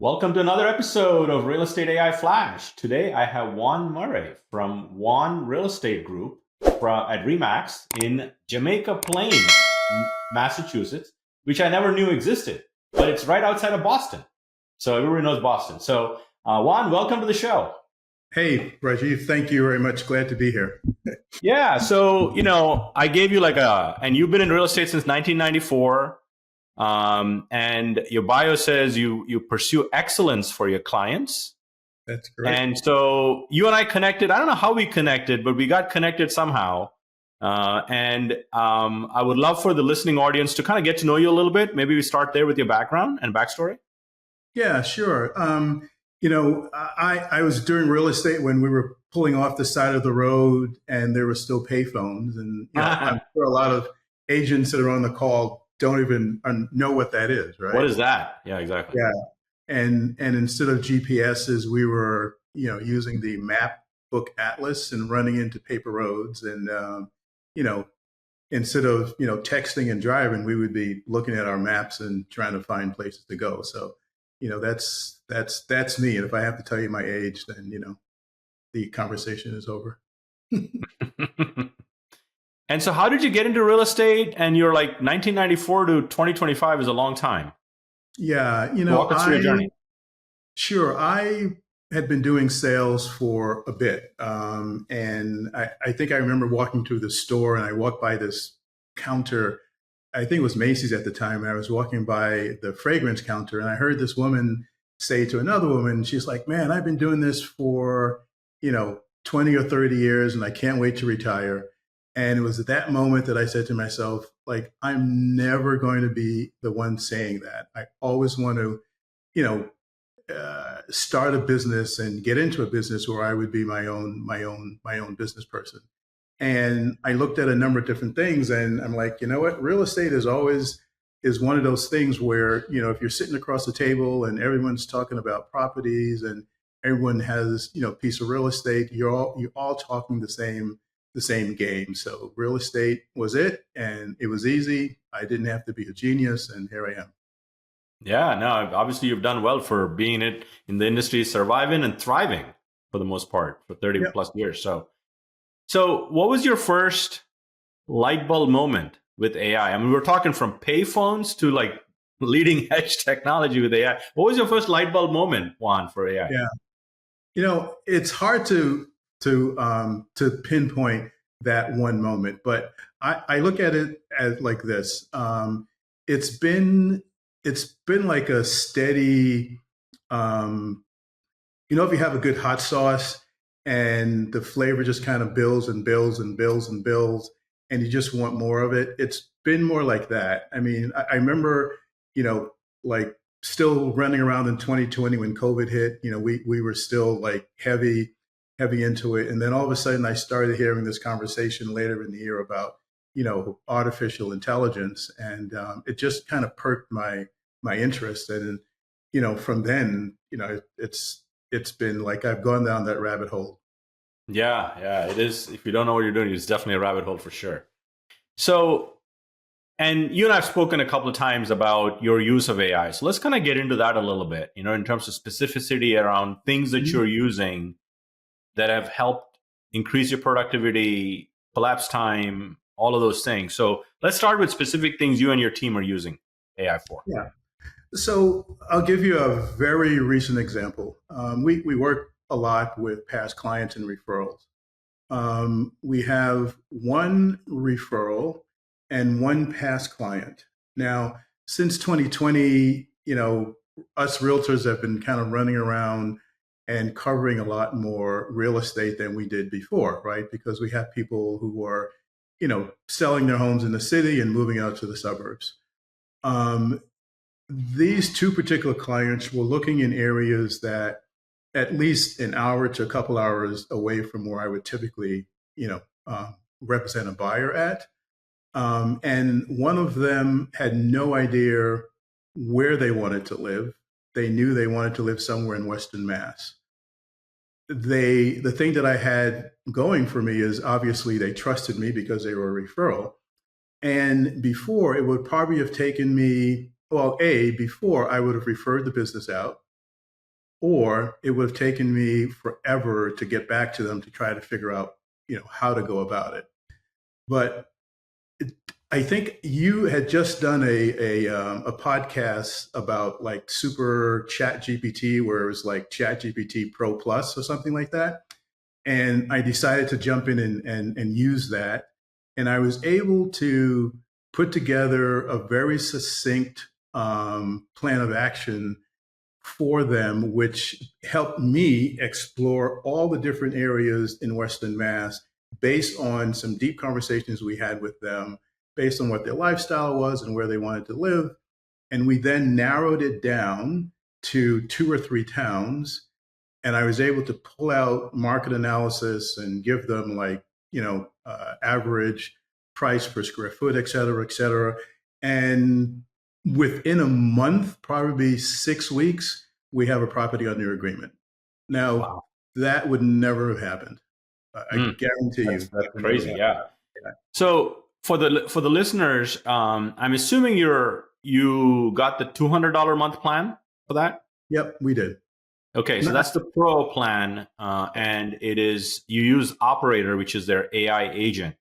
Welcome to another episode of Real Estate AI Flash. Today I have Juan Murray from Juan Real Estate Group at Remax in Jamaica Plain, Massachusetts, which I never knew existed, but it's right outside of Boston. So everybody knows Boston. So Juan, welcome to the show. Hey, Rajeev, thank you very much. Glad to be here. Yeah, so I gave you and you've been in real estate since 1994. And your bio says you pursue excellence for your clients. That's correct. And so you and I connected. I don't know how we connected, but we got connected somehow. And I would love for the listening audience to kind of get to know you a little bit. Maybe we start there with your background and backstory. Yeah, sure. I was doing real estate when we were pulling off the side of the road and there were still payphones. And I'm sure a lot of agents that are on the call don't even know what that is, right? What is that? Yeah, exactly. Yeah. And instead of GPSs, we were, using the map book atlas and running into paper roads. And, instead of, texting and driving, we would be looking at our maps and trying to find places to go. So, that's me. And if I have to tell you my age, then, the conversation is over. And so how did you get into real estate? And you're like 1994 to 2025 is a long time. Yeah. Walk us through your journey. Sure. I had been doing sales for a bit. And I think I remember walking through the store and I walked by this counter. I think it was Macy's at the time. And I was walking by the fragrance counter and I heard this woman say to another woman, she's like, man, I've been doing this for, 20 or 30 years and I can't wait to retire. And it was at that moment that I said to myself, like, I'm never going to be the one saying that. I always want to, start a business and get into a business where I would be my own business person. And I looked at a number of different things and I'm like, you know what? Real estate is one of those things where, if you're sitting across the table and everyone's talking about properties and everyone has, a piece of real estate, you're all talking the same game. So real estate was it, and it was easy. I didn't have to be a genius, and here I am. Yeah, no, obviously you've done well for being in the industry, surviving and thriving for the most part for 30 plus years. So what was your first light bulb moment with AI? I mean, we're talking from payphones to like leading edge technology with AI. What was your first light bulb moment, Juan, for AI? Yeah, it's hard to pinpoint that one moment, but I look at it as like this. It's been like a steady, if you have a good hot sauce and the flavor just kind of builds and builds and builds and builds, and you just want more of it. It's been more like that. I mean, I remember, like still running around in 2020 when COVID hit, we were still like heavy into it. And then all of a sudden I started hearing this conversation later in the year about, artificial intelligence. And it just kind of perked my interest. And, from then, it's been like I've gone down that rabbit hole. Yeah, it is. If you don't know what you're doing, it's definitely a rabbit hole for sure. So, and you and I have spoken a couple of times about your use of AI. So let's kind of get into that a little bit, in terms of specificity around things that you're using that have helped increase your productivity, collapse time, all of those things. So let's start with specific things you and your team are using AI for. Yeah. So I'll give you a very recent example. We work a lot with past clients and referrals. We have one referral and one past client. Now, since 2020, us realtors have been kind of running around and covering a lot more real estate than we did before, right? Because we have people who are, selling their homes in the city and moving out to the suburbs. These two particular clients were looking in areas that at least an hour to a couple hours away from where I would typically, represent a buyer at. And one of them had no idea where they wanted to live. They knew they wanted to live somewhere in Western Mass. The thing that I had going for me is obviously they trusted me because they were a referral. And before, it would probably have taken me, before I would have referred the business out. or it would have taken me forever to get back to them to try to figure out, how to go about it. But I think you had just done a podcast about like super Chat GPT, where it was like Chat GPT Pro Plus or something like that. And I decided to jump in and use that. And I was able to put together a very succinct plan of action for them, which helped me explore all the different areas in Western Mass based on some deep conversations we had with them, based on what their lifestyle was and where they wanted to live. And we then narrowed it down to 2 or 3 towns. And I was able to pull out market analysis and give them like, average price per square foot, et cetera, et cetera. And within a month, probably 6 weeks, we have a property under agreement. Now, Wow. that would never have happened. I guarantee That's you. crazy. Yeah. Yeah. So for the listeners, I'm assuming you got the $200 a month plan for that. Yep, we did. Okay, so that's the pro plan, and it is you use Operator, which is their AI agent,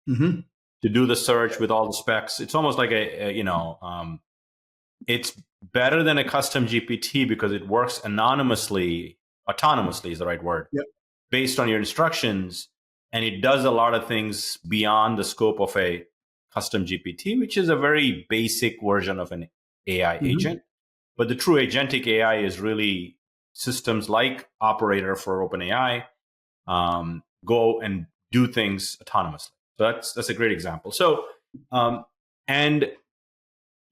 Mm-hmm. to do the search with all the specs. It's almost like it's better than a custom GPT because it works autonomously is the right word, Yep. based on your instructions, and it does a lot of things beyond the scope of a custom GPT, which is a very basic version of an AI agent. But the true agentic AI is really systems like Operator for OpenAI go and do things autonomously. So that's a great example. So, and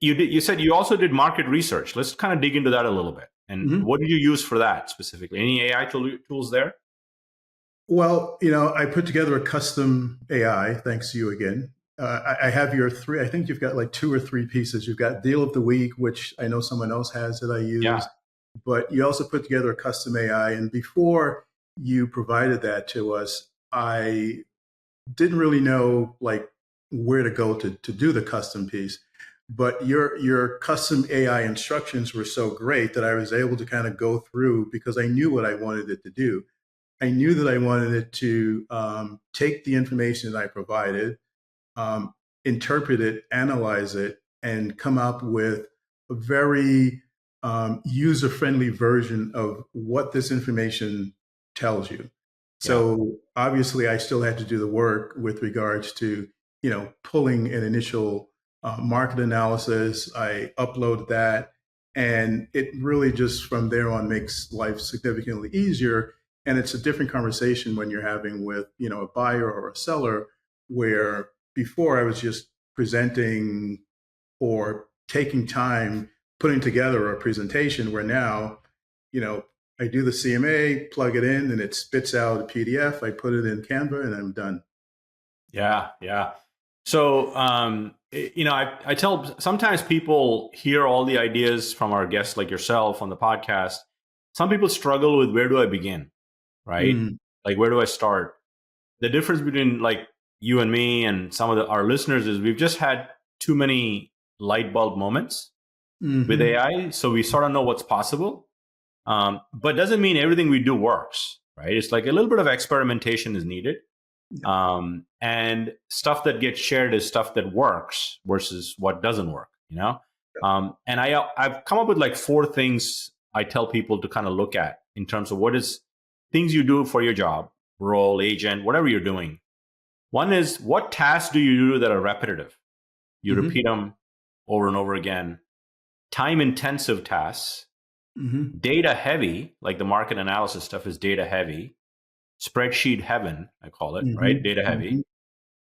you said you also did market research. Let's kind of dig into that a little bit. And what did you use for that specifically? Any AI tools there? Well, I put together a custom AI, thanks to you again. I have your 3, I think you've got like 2 or 3 pieces. You've got Deal of the Week, which I know someone else has that I use. Yeah. But you also put together a custom AI. And before you provided that to us, I didn't really know like where to go to do the custom piece. But your custom AI instructions were so great that I was able to kind of go through because I knew what I wanted it to do. I knew that I wanted it to take the information that I provided, interpret it, analyze it, and come up with a very user-friendly version of what this information tells you. So obviously, I still had to do the work with regards to pulling an initial market analysis. I upload that, and it really just from there on makes life significantly easier. And it's a different conversation when you're having with a buyer or a seller, where before I was just presenting or taking time putting together a presentation, where now I do the CMA, plug it in, and it spits out a PDF. I put it in Canva, and I'm done. Yeah. So, I tell sometimes people hear all the ideas from our guests like yourself on the podcast. Some people struggle with where do I begin, right? Like, where do I start? The difference between like you and me and some of our listeners is we've just had too many light bulb moments with AI. So we sort of know what's possible. But doesn't mean everything we do works, right? It's like a little bit of experimentation is needed. And stuff that gets shared is stuff that works versus what doesn't work, And I've come up with like 4 things I tell people to kind of look at in terms of what is things you do for your job, role, agent, whatever you're doing. One is, what tasks do you do that are repetitive? You repeat them over and over again. Time-intensive tasks, data heavy, like the market analysis stuff is data heavy. Spreadsheet heaven, I call it, right? Data heavy.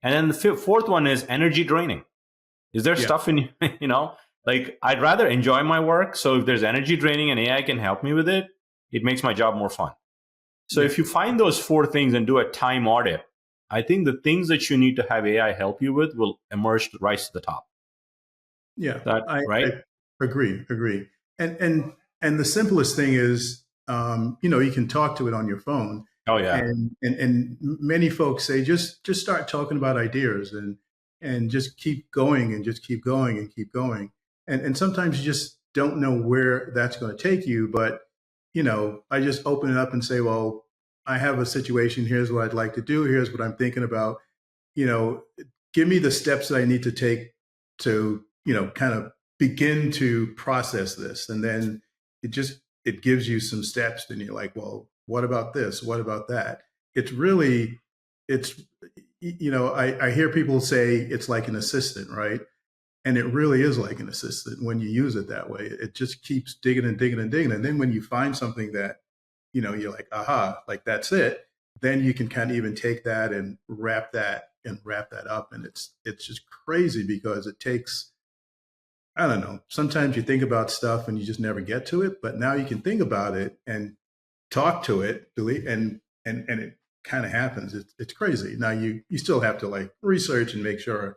And then the 4th one is energy draining. Is there stuff in, like I'd rather enjoy my work. So if there's energy draining and AI can help me with it, it makes my job more fun. So if you find those 4 things and do a time audit, I think the things that you need to have AI help you with will emerge rise to the top. Yeah, right? I agree. And the simplest thing is, you can talk to it on your phone. Oh yeah. And many folks say just start talking about ideas and just keep going and just keep going and keep going. And sometimes you just don't know where that's going to take you. But I just open it up and say, well, I have a situation. Here's what I'd like to do. Here's what I'm thinking about. You know, give me the steps that I need to take to, kind of begin to process this. And then it gives you some steps. And you're like, well, what about this? What about that? It's really, it's, I hear people say it's like an assistant, right? And it really is like an assistant when you use it that way. It just keeps digging and digging and digging. And then when you find something that, you're like, aha, like that's it, then you can kind of even take that and wrap that up. And it's just crazy because it takes, I don't know, sometimes you think about stuff and you just never get to it, but now you can think about it and talk to it, delete, and it kind of happens. It's crazy. Now you still have to like research and make sure,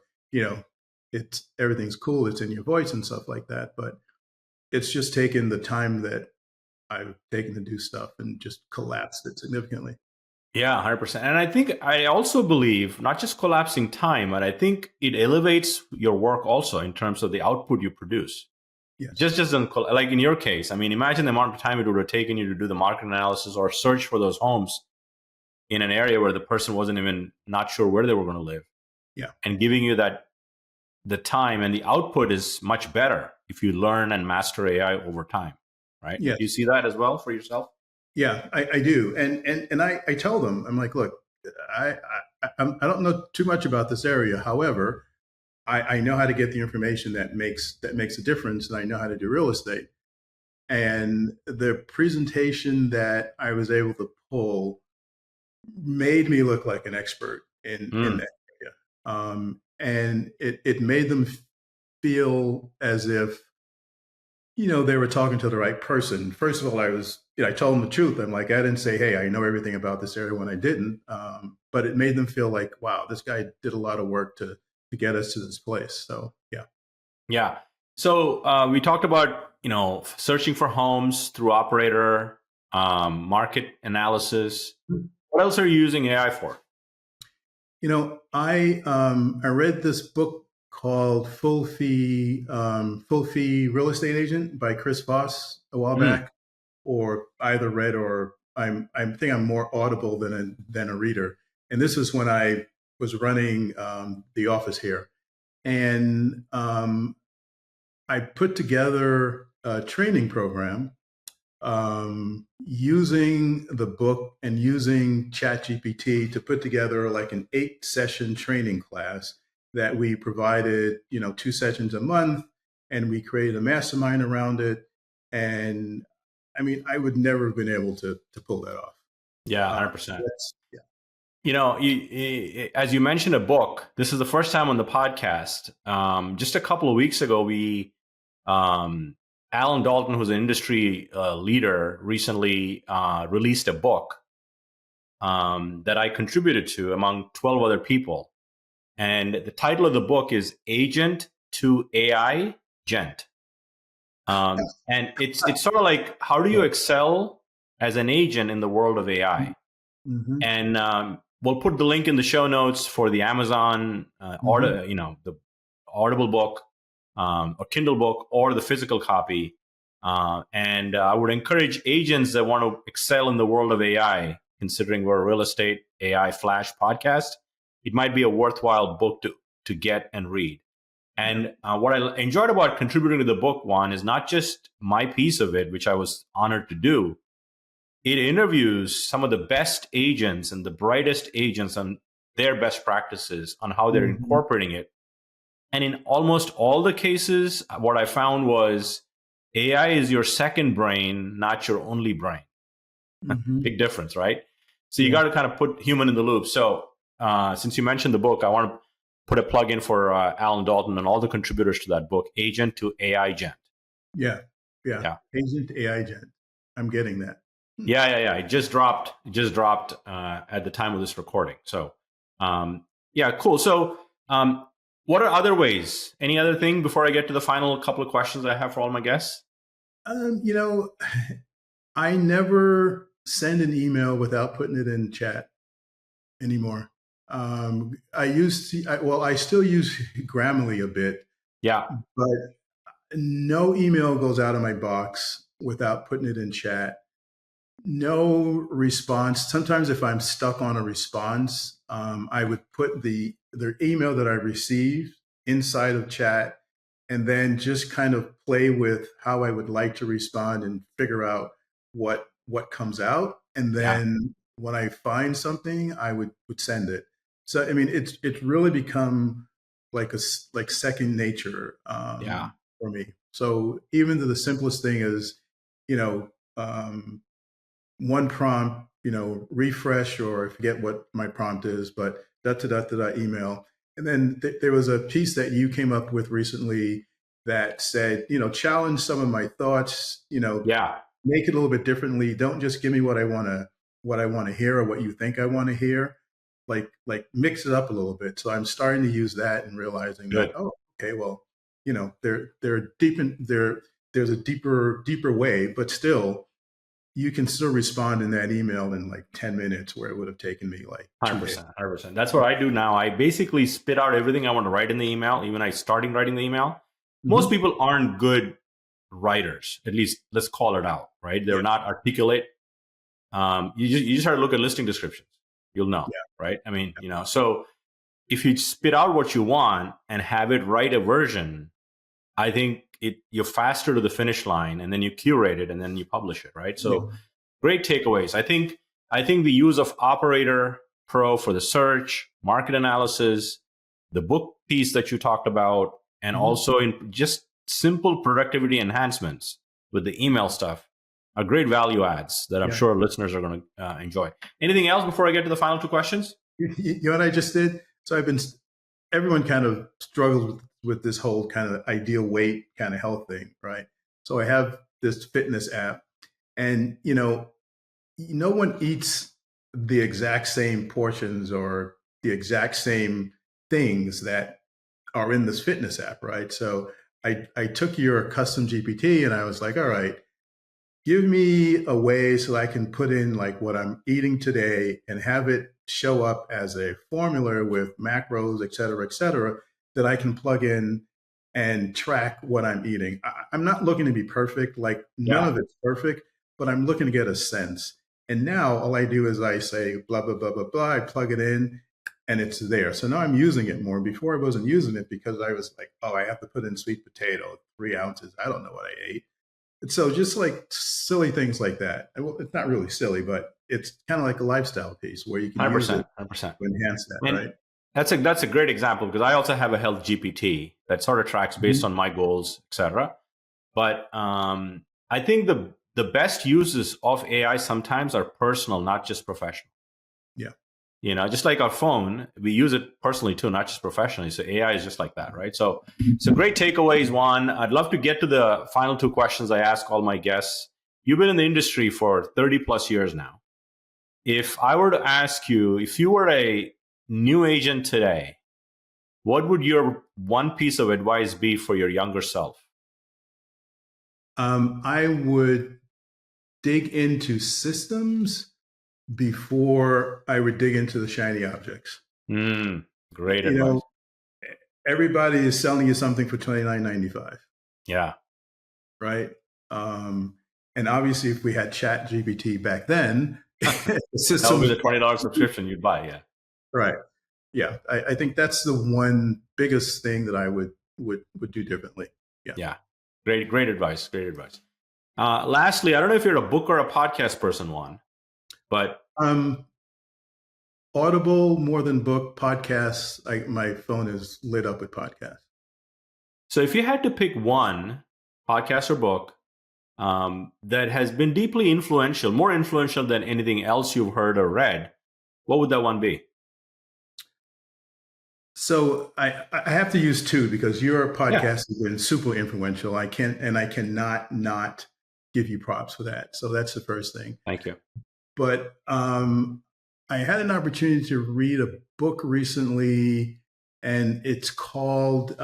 it's everything's cool, it's in your voice and stuff like that. But it's just taken the time that I've taken to do stuff and just collapsed it significantly. Yeah, 100%. And I think I also believe not just collapsing time, but I think it elevates your work also in terms of the output you produce. Yes. Just like in your case, I mean, imagine the amount of time it would have taken you to do the market analysis or search for those homes in an area where the person wasn't even not sure where they were going to live. Yeah. And giving you the time, and the output is much better if you learn and master AI over time, right? Yes. Do you see that as well for yourself? Yeah, I do. And I tell them, I'm like, look, I don't know too much about this area. However, I know how to get the information that makes a difference, and I know how to do real estate. And the presentation that I was able to pull made me look like an expert in that area. And it made them feel as if, they were talking to the right person. First of all, I told them the truth. I'm like, I didn't say, hey, I know everything about this area when I didn't. But it made them feel like, wow, this guy did a lot of work to get us to this place. So, yeah. Yeah. So we talked about, searching for homes through operator, market analysis. What else are you using AI for? I read this book called Full Fee Real Estate Agent by Chris Voss a while back, or either read or I think I'm more audible than a reader. And this was when I was running the office here, and I put together a training program using the book and using ChatGPT to put together like an 8-session training class that we provided, 2 sessions a month, and we created a mastermind around it. And I mean, I would never have been able to pull that off. Yeah, 100%. Yeah. As you mentioned a book, this is the first time on the podcast. Just a couple of weeks ago, Alan Dalton, who's an industry leader, recently released a book that I contributed to among 12 other people. And the title of the book is Agent to AI Gent. And it's sort of like, how do you excel as an agent in the world of AI? Mm-hmm. And we'll put the link in the show notes for the Amazon the Audible book or Kindle book or the physical copy. And I would encourage agents that want to excel in the world of AI, considering we're a real estate AI flash podcast, it might be a worthwhile book to get and read. And what I enjoyed about contributing to the book, Juan, is not just my piece of it, which I was honored to do. It interviews some of the best agents and the brightest agents on their best practices on how they're incorporating it. And in almost all the cases, what I found was AI is your second brain, not your only brain. Big difference, right? So you got to kind of put human in the loop. So since you mentioned the book, I want to put a plug in for Alan Dalton and all the contributors to that book, Agent to AI Gent. Yeah. Agent to AI Gent. I'm getting that. Yeah. It just dropped at the time of this recording. So cool. So what are other ways? Any other thing before I get to the final couple of questions I have for all my guests? I never send an email without putting it in chat anymore. I still use Grammarly a bit. Yeah. But no email goes out of my box without putting it in chat. No response. Sometimes if I'm stuck on a response, I would put the email that I received inside of chat and then just kind of play with how I would like to respond and figure out what comes out. And Yeah. then when I find something, I would send it. So I mean, it's really become like second nature Yeah. for me. So even to the simplest thing is, you know, um, one prompt, refresh, or I forget what my prompt is, but da email. And then there was a piece that you came up with recently that said, challenge some of my thoughts, Yeah. make it a little bit differently. Don't just give me what I want to hear or what you think I want to hear. Like mix it up a little bit. So I'm starting to use that and realizing that, Good. oh, okay, well, there's a deeper way, but still you can still respond in that email in like 10 minutes where it would have taken me like 2 days. 100%. 100%. That's what I do now. I basically spit out everything I want to write in the email, even I starting writing the email. Most Mm-hmm. people aren't good writers. At least let's call it out, right? They're Yeah. not articulate. You just have to look at listing descriptions. You'll know, Yeah. right? I mean, so if you spit out what you want and have it write a version, I think you're faster to the finish line, and then you curate it and then you publish it, right? Yeah. So great takeaways. I think the use of Operator Pro for the search, market analysis, the book piece that you talked about, and Mm-hmm. also in just simple productivity enhancements with the email stuff are great value adds that I'm Yeah. sure listeners are going to enjoy. Anything else before I get to the final two questions? You know what I just did? So everyone kind of struggles with this whole kind of ideal weight kind of health thing, right? So I have this fitness app, and no one eats the exact same portions or the exact same things that are in this fitness app, right? So I took your custom GPT and I was like, all right, give me a way so I can put in like what I'm eating today and have it show up as a formula with macros, et cetera, that I can plug in and track what I'm eating. I'm not looking to be perfect, like none Yeah, of it's perfect, but I'm looking to get a sense. And now all I do is I say blah, blah, blah, blah, blah, I plug it in and it's there. So now I'm using it more. Before I wasn't using it because I was like, oh, I have to put in sweet potato, 3 ounces. I don't know what I ate. So just like silly things like that. Well, it's not really silly, but it's kind of like a lifestyle piece where you can use it 100%, 100%. to enhance that, And right? that's a great example because I also have a health GPT that sort of tracks based Mhm. on my goals, etc. But I think the best uses of AI sometimes are personal, not just professional. Yeah. Just like our phone, we use it personally too, not just professionally. So AI is just like that, right? So great takeaways, Juan. I'd love to get to the final two questions I ask all my guests. You've been in the industry for 30 plus years now. If I were to ask you, if you were a new agent today, what would your one piece of advice be for your younger self? I would dig into systems before I would dig into the shiny objects. Great You advice. know, everybody is selling you something for $29.95, Yeah. right? Um, and obviously, if we had Chat GPT back then, the That would be systems, the $20 subscription you'd buy. Yeah. right? Yeah, I think that's the one biggest thing that I would do differently. Yeah. Yeah. Great advice. Great advice. Lastly, I don't know if you're a book or a podcast person, Juan, but Um, Audible more than book, podcasts. My phone is lit up with podcasts. so if you had to pick one podcast or book that has been deeply influential, more influential than anything else you've heard or read, what would that one be? So I have to use two because your Yeah. podcast has been super influential. I cannot not give you props for that. So that's the first thing. Thank you. But I had an opportunity to read a book recently, and it's called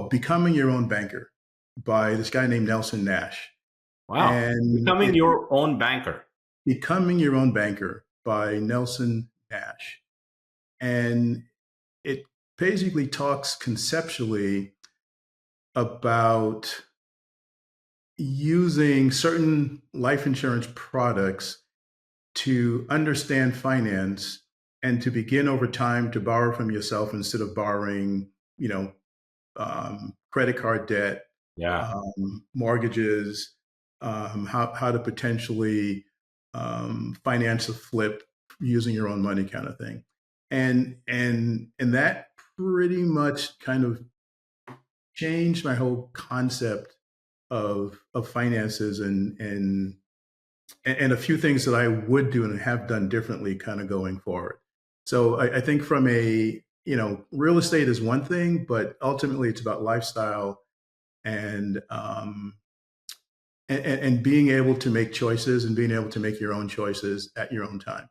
"Becoming Your Own Banker" by this guy named Nelson Nash. Wow. And Becoming your own banker. "Becoming Your Own Banker" by Nelson Nash, and it basically talks conceptually about using certain life insurance products to understand finance and to begin over time to borrow from yourself instead of borrowing, you know, credit card debt, Yeah. mortgages, how to potentially finance a flip using your own money, kind of thing, and that pretty much kind of changed my whole concept of finances and a few things that I would do and have done differently kind of going forward. So I think from a, real estate is one thing, but ultimately it's about lifestyle and, and being able to make choices and being able to make your own choices at your own time.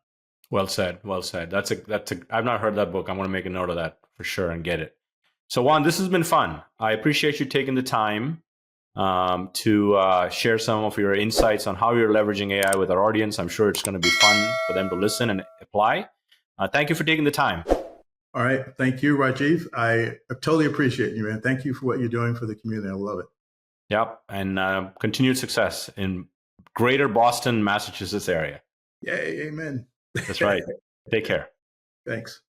Well said. Well said. I've not heard that book. I'm going to make a note of that for sure and get it. So Juan, this has been fun. I appreciate you taking the time to share some of your insights on how you're leveraging AI with our audience. I'm sure it's going to be fun for them to listen and apply. Thank you for taking the time. All right. Thank you, Rajeev. I totally appreciate you, man. Thank you for what you're doing for the community. I love it. Yep. And continued success in greater Boston, Massachusetts area. Yay. Amen. That's right. Take care. Thanks.